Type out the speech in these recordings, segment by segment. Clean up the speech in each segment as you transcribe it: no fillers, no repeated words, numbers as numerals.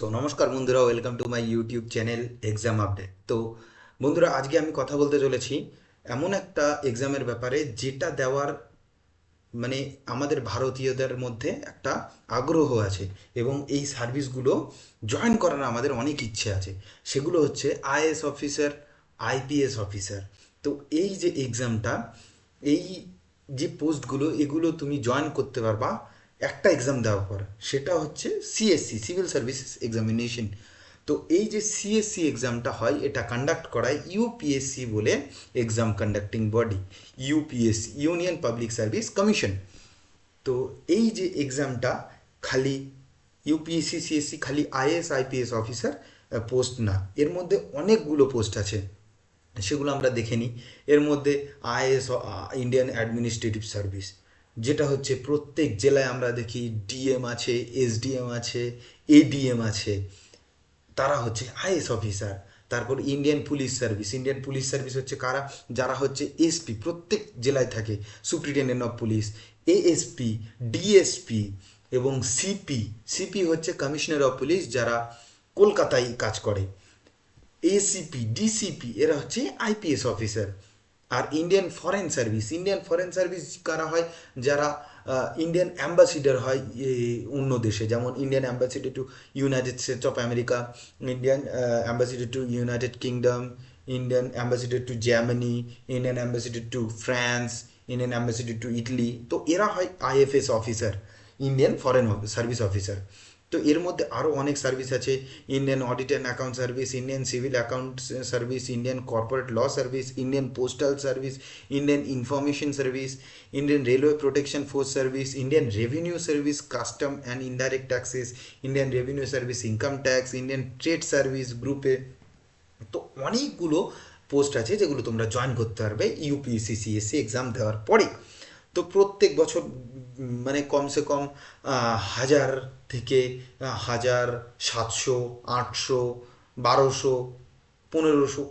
নমস্কার বন্ধুরা, welcome to my YouTube channel exam update. তো বন্ধুরা, আজকে আমি কথা বলতে চলেছি এমন একটা এক্সামের ব্যাপারে যেটা দেওয়ার মানে আমাদের ভারতীয়দের মধ্যে একটা আগ্রহ আছে এবং এই সার্ভিসগুলো জয়েন করার আমাদের অনেক ইচ্ছে আছে। সেগুলো হচ্ছে আইএএস অফিসার, আইপিএস অফিসার। তো এই যে এক্সামটা, এই যে পোস্টগুলো, এগুলো তুমি জয়েন করতে পারবা একটা এক্সাম দেওয়ার পর। সেটা হচ্ছে সিএসসি, সিভিল সার্ভিসেস এক্সামিনেশন। তো এই যে সিএসসি এক্সামটা হয়, এটা কন্ডাক্ট করায় ইউপিএসসি বলে exam conducting body, UPSC, union public service commission. তো এই যে এক্সামটা খালি ইউপিএসসি সিএসসি খালি আইএস আইপিএস অফিসার পোস্ট না, এর মধ্যে অনেকগুলো পোস্ট আছে, সেগুলো আমরা দেখে নিই। এর মধ্যে আইএস, ইন্ডিয়ান অ্যাডমিনিস্ট্রেটিভ সার্ভিস, যেটা হচ্ছে প্রত্যেক জেলায় আমরা দেখি ডিএম আছে, এসডিএম আছে, এডিএম আছে, তারা হচ্ছে আইএস অফিসার। তারপর Indian police service, Indian police service হচ্ছে কারা? যারা হচ্ছে এসপি, প্রত্যেক জেলায় থাকে superintendent of police, ASP, DSP এবং সিপি। সিপি হচ্ছে কমিশনার অফ পুলিশ, যারা কলকাতায় কাজ করে। এসিপি, ডিসিপি এরা হচ্ছে আইপিএস অফিসার। আর Indian foreign service, Indian foreign service কারা হয়? যারা ইন্ডিয়ান অ্যাম্বাসিডার হয় অন্য দেশে, যেমন Indian ambassador to United States of America, Indian ambassador to United kingdom, Indian ambassador to Germany, Indian ambassador to France, Indian ambassador to Italy. তো এরা হয় IFS officer, Indian foreign service officer. তো এর মধ্যে আরও অনেক সার্ভিস আছে: Indian audit and account service, Indian civil account service, Indian corporate law service, Indian postal service, Indian information service, Indian railway protection force service, Indian revenue service custom and indirect taxes, Indian revenue service income tax, Indian trade service গ্রুপে। তো অনেকগুলো post আছে যেগুলো তোমরা join করতে পারবে UPSC CSE exam দেওয়ার পরে। তো প্রত্যেক বছর মানে কমসে কম 1000 থেকে 1700, 800, 1200, 1500,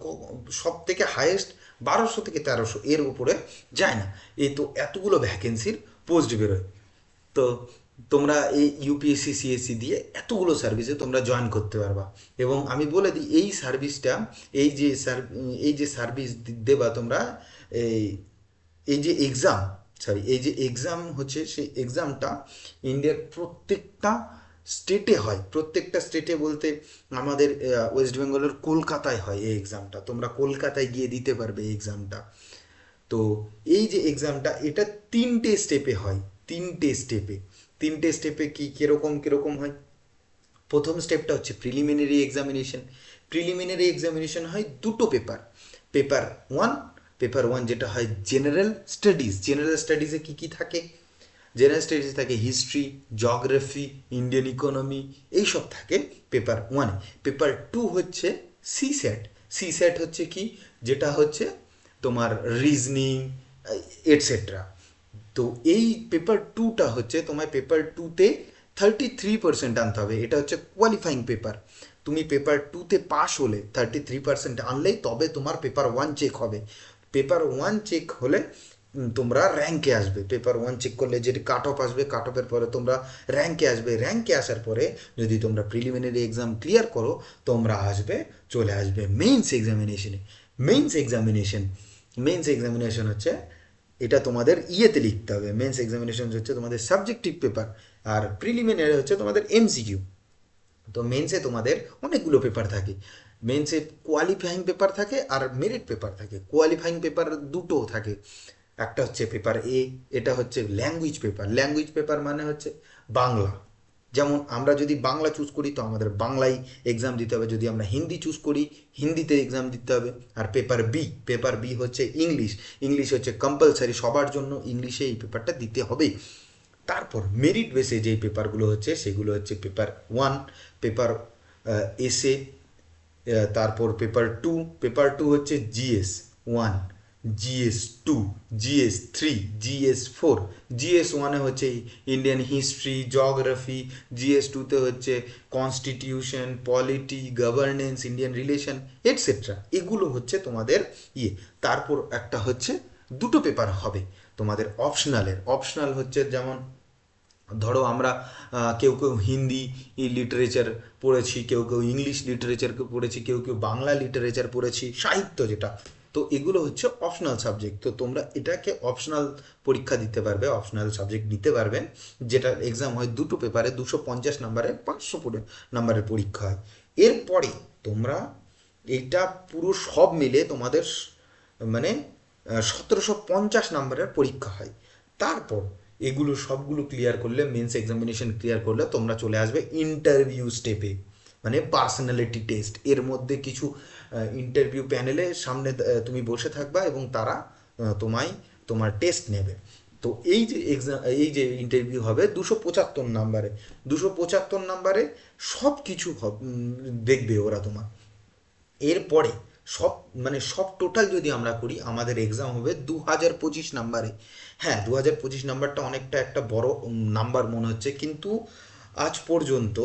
সব থেকে হায়েস্ট 1200 থেকে 1300, এর উপরে যায় না। এই তো এতগুলো ভ্যাকেন্সির পোস্ট বেরোয়। তো তোমরা এই ইউপিএসসি সিএসসি দিয়ে এতগুলো সার্ভিসে তোমরা জয়েন করতে পারবা। এবং আমি বলে দিই, এই সার্ভিসটা, এই যে সার্ভিস দেবা তোমরা, এই এই যে এক্সাম, সরি, এই যে এক্সাম হচ্ছে, সেই এক্সামটা ইন্ডিয়ার প্রত্যেকটা স্টেটে হয়। প্রত্যেকটা স্টেটে বলতে আমাদের ওয়েস্ট বেঙ্গলের কলকাতায় হয় এই এক্সামটা। তোমরা কলকাতায় গিয়ে দিতে পারবে এই এক্সামটা। তো এই যে এক্সামটা, এটা 3টে স্টেপে হয়। 3টে স্টেপে, 3টে স্টেপে কি কিরকম কিরকম হয়? প্রথম স্টেপটা হচ্ছে প্রিলিমিনারি এক্সামিনেশন। প্রিলিমিনারি এক্সামিনেশন হয় দুটো paper. Paper one, paper one যেটা হয় জেনারেল স্টাডিজ। জেনারেল স্টাডিজে কী কী থাকে? জেনারেল স্টাডিজ থাকে হিস্ট্রি, জিওগ্রাফি, ইন্ডিয়ান ইকোনমি, এইসব থাকে পেপার ওয়ানে। পেপার টু হচ্ছে সিস্যাট। সিস্যাট হচ্ছে কি? যেটা হচ্ছে তোমার রিজনিং এটসেট্রা। তো এই পেপার টুটা হচ্ছে, তোমার পেপার টুতে 33% আনতে হবে। এটা হচ্ছে কোয়ালিফাইং পেপার। তুমি পেপার টুতে পাস হলে, 33% আনলেই তবে তোমার পেপার ওয়ান চেক হবে। পেপার ওয়ান চেক হলে তোমরা র্যাঙ্কে আসবে। পেপার ওয়ান চেক করলে যেটি কাট অফ আসবে, কাট অফের পরে তোমরা র্যাঙ্কে আসবে। র্যাঙ্কে আসার পরে যদি তোমরা প্রিলিমিনারি এক্সাম ক্লিয়ার করো, তোমরা চলে আসবে মেইনস এক্সামিনেশনে। মেইনস এক্সামিনেশন, মেইনস এক্সামিনেশন হচ্ছে, এটা তোমাদের ইয়েতে লিখতে হবে। মেন্স এক্সামিনেশন হচ্ছে তোমাদের সাবজেক্টিভ পেপার, আর প্রিলিমিনারি হচ্ছে তোমাদের এমসিকিউ। তো মেন্সে তোমাদের অনেকগুলো পেপার থাকে। মেন্সে কোয়ালিফাইং পেপার থাকে আর মেরিট পেপার থাকে। কোয়ালিফাইং পেপার দুটো থাকে। একটা হচ্ছে পেপার এ, এটা হচ্ছে ল্যাঙ্গুয়েজ পেপার। ল্যাঙ্গুয়েজ পেপার মানে হচ্ছে বাংলা। যেমন আমরা যদি বাংলা চুজ করি, তো আমাদের বাংলায় এক্সাম দিতে হবে। যদি আমরা হিন্দি চুজ করি, হিন্দিতে এক্সাম দিতে হবে। আর পেপার বি, পেপার বি হচ্ছে ইংলিশ। ইংলিশ হচ্ছে কম্পালসারি, সবার জন্য ইংলিশে এই পেপারটা দিতে হবে। তারপর মেরিট বেসে যেই পেপারগুলো হচ্ছে, সেগুলো হচ্ছে পেপার ওয়ান, পেপার এসে, তারপর পেপার টু। পেপার টু হচ্ছে GS one, GS two, GS three, GS four. GS ওয়ানে হচ্ছে ইন্ডিয়ান হিস্ট্রি, জিওগ্রাফি। জিএস টুতে হচ্ছে constitution, polity, governance, Indian relation, etcetera. এগুলো হচ্ছে তোমাদের ইয়ে। তারপর একটা হচ্ছে দুটো পেপার হবে তোমাদের অপশনালের। অপশনাল হচ্ছে যেমন ধরো আমরা কেউ কেউ হিন্দি লিটারেচার পড়েছি, কেউ কেউ ইংলিশ লিটারেচার পড়েছি, কেউ কেউ বাংলা লিটারেচার পড়েছি, সাহিত্য যেটা। তো এগুলো হচ্ছে অপশনাল সাবজেক্ট, তো তোমরা এটাকে অপশনাল পরীক্ষা দিতে পারবে, অপশনাল সাবজেক্ট নিতে পারবে, যেটা এক্সাম হয় দুটো পেপারে, 250 নাম্বারে, 500 নাম্বারের পরীক্ষা হয়। এরপরে তোমরা এটা পুরো সব মিলে তোমাদের মানে 1750 নাম্বারের পরীক্ষা হয়। তারপর এগুলো সবগুলো ক্লিয়ার করলে, মেন্স এক্সামিনেশন ক্লিয়ার করলে তোমরা চলে আসবে ইন্টারভিউ স্টেপে, মানে পার্সোনালিটি টেস্ট। এর মধ্যে কিছু ইন্টারভিউ প্যানেলে সামনে তুমি বসে থাকবা এবং তারা তোমায় তোমার টেস্ট নেবে। তো এই যে এক্সাম, এই যে ইন্টারভিউ হবে 275 নাম্বারে, 275 নাম্বারে সব কিছু দেখবে ওরা তোমার। এরপরে সব মানে সব টোটাল যদি আমরা করি, আমাদের এক্সাম হবে 2025 নাম্বারে। হ্যাঁ, 2025 নাম্বারটা অনেকটা একটা বড় নাম্বার মনে হচ্ছে, কিন্তু আজ পর্যন্ত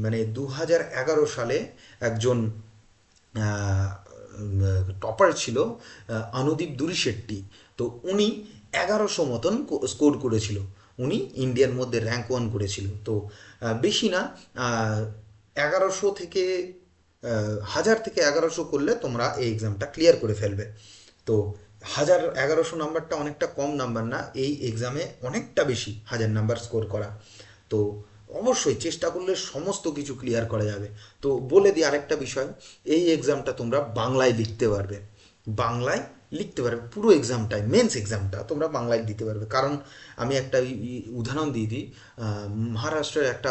মানে 2011 সালে একজন টপার ছিল অনুদীপ দুরিশেট্টি। তো উনি 1100 মতন স্কোর করেছিল, উনি ইন্ডিয়ার মধ্যে র্যাঙ্ক 1 করেছিল। তো বেশি না, 1100 থেকে 1000 থেকে 1100 করলে তোমরা এই এক্সামটা ক্লিয়ার করে ফেলবে। তো 1100 নাম্বারটা অনেকটা কম নাম্বার না, এই এক্সামে অনেকটা বেশি 1000 নাম্বার স্কোর করা। তো অবশ্যই চেষ্টা করলে সমস্ত কিছু ক্লিয়ার করা যাবে। তো বলে দিই আরেকটা বিষয়, এই এক্সামটা তোমরা বাংলায় লিখতে পারবে, বাংলায় লিখতে পারবে পুরো এক্সামটাই, মেন্স এক্সামটা তোমরা বাংলায় দিতে পারবে। কারণ আমি একটা উদাহরণ দিয়ে দিই, মহারাষ্ট্রের একটা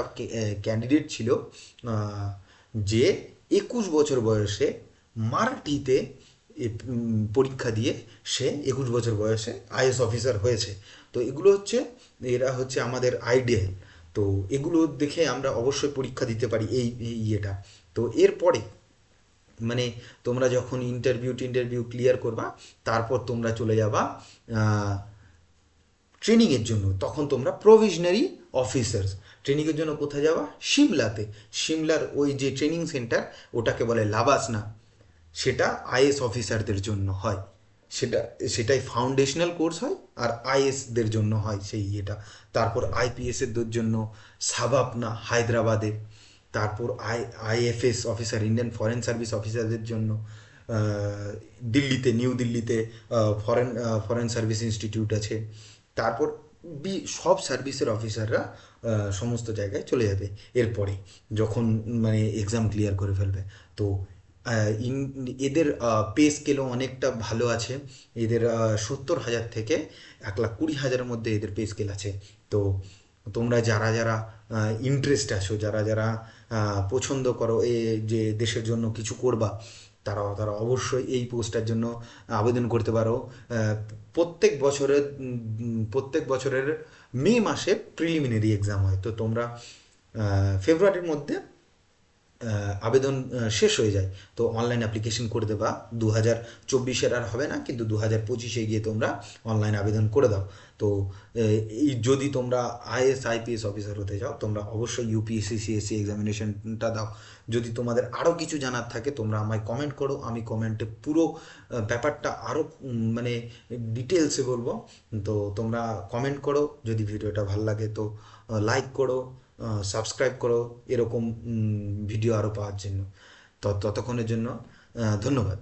ক্যান্ডিডেট ছিল, যে 21 বছর বয়সে মারাঠিতে পরীক্ষা দিয়ে সে 21 বছর বয়সে আইএস অফিসার হয়েছে। তো এগুলো হচ্ছে, এরা হচ্ছে আমাদের আইডিয়াল। তো এগুলো দেখে আমরা অবশ্যই পরীক্ষা দিতে পারি এই ইয়েটা। তো এরপরে মানে তোমরা যখন ইন্টারভিউ ক্লিয়ার করবা, তারপর তোমরা চলে যাবা ট্রেনিংয়ের জন্য। তখন তোমরা প্রভিশনারি অফিসার্স ট্রেনিংয়ের জন্য কোথায় যাবা? সিমলাতে। সিমলার ওই যে ট্রেনিং সেন্টার, ওটাকে বলে লাবাসনা। সেটা আইএস অফিসারদের জন্য হয়, সেটাই ফাউন্ডেশনাল কোর্স হয়, আর আইএসদের জন্য হয় সেই ইয়েটা। তারপর আইপিএসের জন্য সাবাপনা হায়দ্রাবাদে। তারপর IFS officer, Indian foreign service অফিসারদের জন্য দিল্লিতে, নিউ দিল্লিতে ফরেন ফরেন সার্ভিস ইনস্টিটিউট আছে। তারপর সব সার্ভিসের অফিসাররা সমস্ত জায়গায় চলে যাবে এরপরে, যখন মানে এক্সাম ক্লিয়ার করে ফেলবে। তো এদের পে স্কেলও অনেকটা ভালো আছে। এদের 70,000 থেকে 1,20,000-এর মধ্যে এদের পে স্কেল আছে। তো তোমরা যারা যারা ইন্টারেস্ট আছো, যারা যারা পছন্দ করো এ যে দেশের জন্য কিছু করবা, তারা তারা অবশ্যই এই পোস্টটার জন্য আবেদন করতে পারো। প্রত্যেক বছরের মে মাসে প্রিলিমিনারি এক্সাম হয়। তো তোমরা ফেব্রুয়ারির মধ্যে আবেদন শেষ হয়ে যায়, তো অনলাইন অ্যাপ্লিকেশন করে দেবা। 2024-এর আর হবে না, কিন্তু 2025-এ গিয়ে তোমরা অনলাইন আবেদন করে দাও। তো এই যদি তোমরা আইএস আইপিএস অফিসার হতে চাও, তোমরা অবশ্যই ইউপিএসসি সিএসসি এক্সামিনেশনটা দাও। যদি তোমাদের আরও কিছু জানার থাকে, তোমরা আমায় কমেন্ট করো, আমি কমেন্টে পুরো ব্যাপারটা আরও মানে ডিটেলসে বলবো। তো তোমরা কমেন্ট করো, যদি ভিডিওটা ভালো লাগে তো লাইক করো, সাবস্ক্রাইব করো এরকম ভিডিও আরও পাওয়ার জন্য। ততক্ষণের জন্য ধন্যবাদ।